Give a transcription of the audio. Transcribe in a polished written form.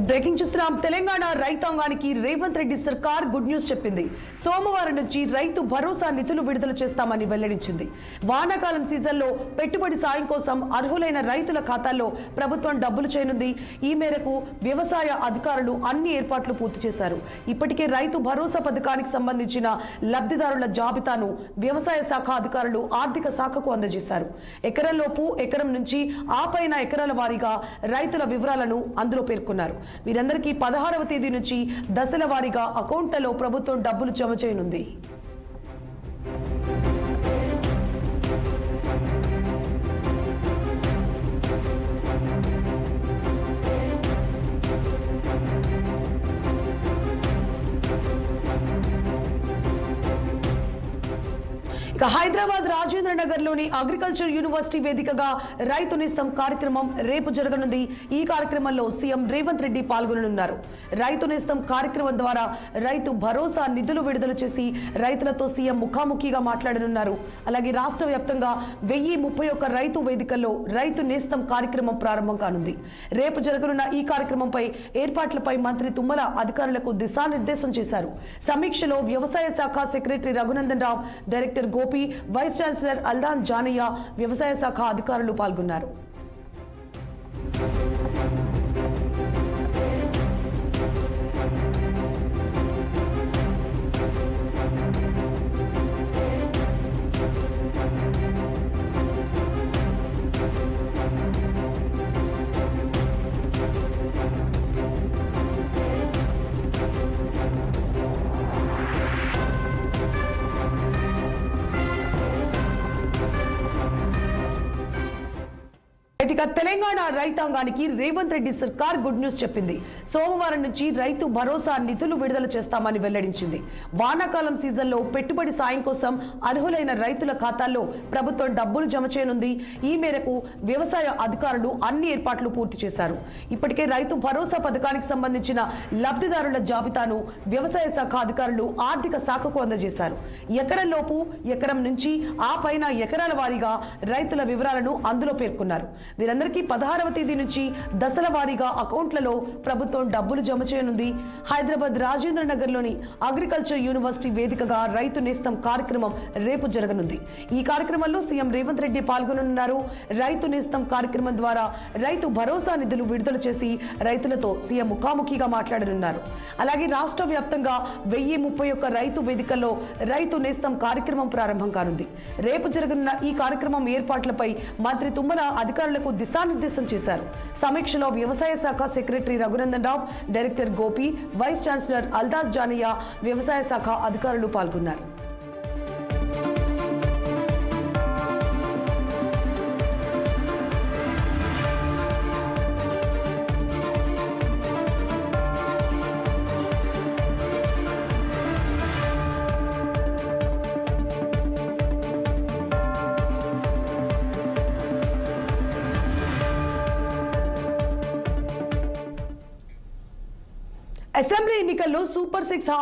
Breaking చూస్తున్నాం. తెలంగాణ రైతాంగానికి రేవంత్ రెడ్డి సర్కార్ గుడ్ న్యూస్ చెప్పింది. సోమవారం నుంచి రైతు భరోసా నిధులు విడుదల చేస్తామని వెల్లడించింది. వానాకాలం సీజన్లో పెట్టుబడి సాయం కోసం అర్హులైన రైతుల ఖాతాల్లో ప్రభుత్వం డబ్బులు చేయనుంది. ఈ మేరకు వ్యవసాయ అధికారులు అన్ని ఏర్పాట్లు పూర్తి చేశారు. ఇప్పటికే రైతు భరోసా పథకానికి సంబంధించిన లబ్ధిదారుల జాబితాను వ్యవసాయ శాఖ అధికారులు ఆర్థిక శాఖకు అందజేశారు. ఎకరంలోపు, ఎకరం నుంచి ఆపైన ఎకరాల వారీగా రైతుల వివరాలను అందులో పేర్కొన్నారు. వీరందరికీ 16వ తేదీ నుంచి దశల వారీగా అకౌంట్లలో ప్రభుత్వం డబ్బులు జమ చేయనుంది. హైదరాబాద్ రాజేంద్ర నగర్ లోని అగ్రికల్చర్ యూనివర్సిటీ వేదికగా రైతు నేస్తం కార్యక్రమం రేపు జరగనుంది. ఈ కార్యక్రమంలో సీఎం రేవంత్ రెడ్డి పాల్గొననున్నారు. రైతు నేస్తం కార్యక్రమం ద్వారా రైతు భరోసా నిధులు విడుదల చేసి రైతులతో సీఎం ముఖాముఖిగా మాట్లాడనున్నారు. అలాగే రాష్ట్ర వ్యాప్తంగా 1031 రైతు వేదికల్లో రైతు నేస్తం కార్యక్రమం ప్రారంభం కానుంది. రేపు జరగనున్న ఈ కార్యక్రమంపై ఏర్పాట్లపై మంత్రి తుమ్మల అధికారులకు దిశానిర్దేశం చేశారు. సమీక్షలో వ్యవసాయ శాఖ secretary Raghunandan Rao, director Gopi, vice chancellor Aldan Janaiah, వ్యవసాయ శాఖ అధికారులు పాల్గొన్నారు. తెలంగాణ రైతాంగానికి రేవంత్ రెడ్డి సర్కార్ గుడ్ న్యూస్ చెప్పింది. సోమవారం నుంచి రైతు భరోసా నిధులు విడుదల చేస్తామని వెల్లడించింది. వానాకాలం సీజన్లో పెట్టుబడి సాయం కోసం అర్హులైన రైతుల ఖాతాల్లో ప్రభుత్వం డబ్బులు జమ చేయనుంది. ఈ మేరకు వ్యవసాయ అధికారులు అన్ని ఏర్పాట్లు పూర్తి చేశారు. ఇప్పటికే రైతు భరోసా పథకానికి సంబంధించిన లబ్ధిదారుల జాబితాను వ్యవసాయ శాఖ అధికారులు ఆర్థిక శాఖకు అందజేశారు. ఎకరంలోపు, ఎకరం నుంచి ఆపైన ఎకరాల వారీగా రైతుల వివరాలను అందులో పేర్కొన్నారు. వీరందరికీ 16వ తేదీ నుంచి దశల వారీగా అకౌంట్లలో ప్రభుత్వం డబ్బులు జమ చేయనుంది. హైదరాబాద్ రాజేంద్ర నగర్ లోని అగ్రికల్చర్ యూనివర్సిటీ వేదికగా రైతు నేస్తం కార్యక్రమం రేపు జరగనుంది. ఈ కార్యక్రమంలో సీఎం రేవంత్ రెడ్డి పాల్గొననున్నారు. రైతు నేస్తం కార్యక్రమం ద్వారా రైతు భరోసా నిధులు విడుదల చేసి రైతులతో సీఎం ముఖాముఖిగా మాట్లాడనున్నారు. అలాగే రాష్ట్ర వ్యాప్తంగా 1031 రైతు వేదికల్లో రైతు నేస్తం కార్యక్రమం ప్రారంభం కానుంది. రేపు జరగనున్న ఈ కార్యక్రమం ఏర్పాట్లపై మంత్రి తుమ్మల అధికారులకు దిశానిర్దేశం చేశారు. సమీక్షలో వ్యవసాయ శాఖ secretary Raghunandan Rao, director Gopi, vice chancellor Aldas Janaiah, వ్యవసాయ శాఖ అధికారులు పాల్గొన్నారు. అసెంబ్లీ ఎన్నికల్లో సూపర్ 6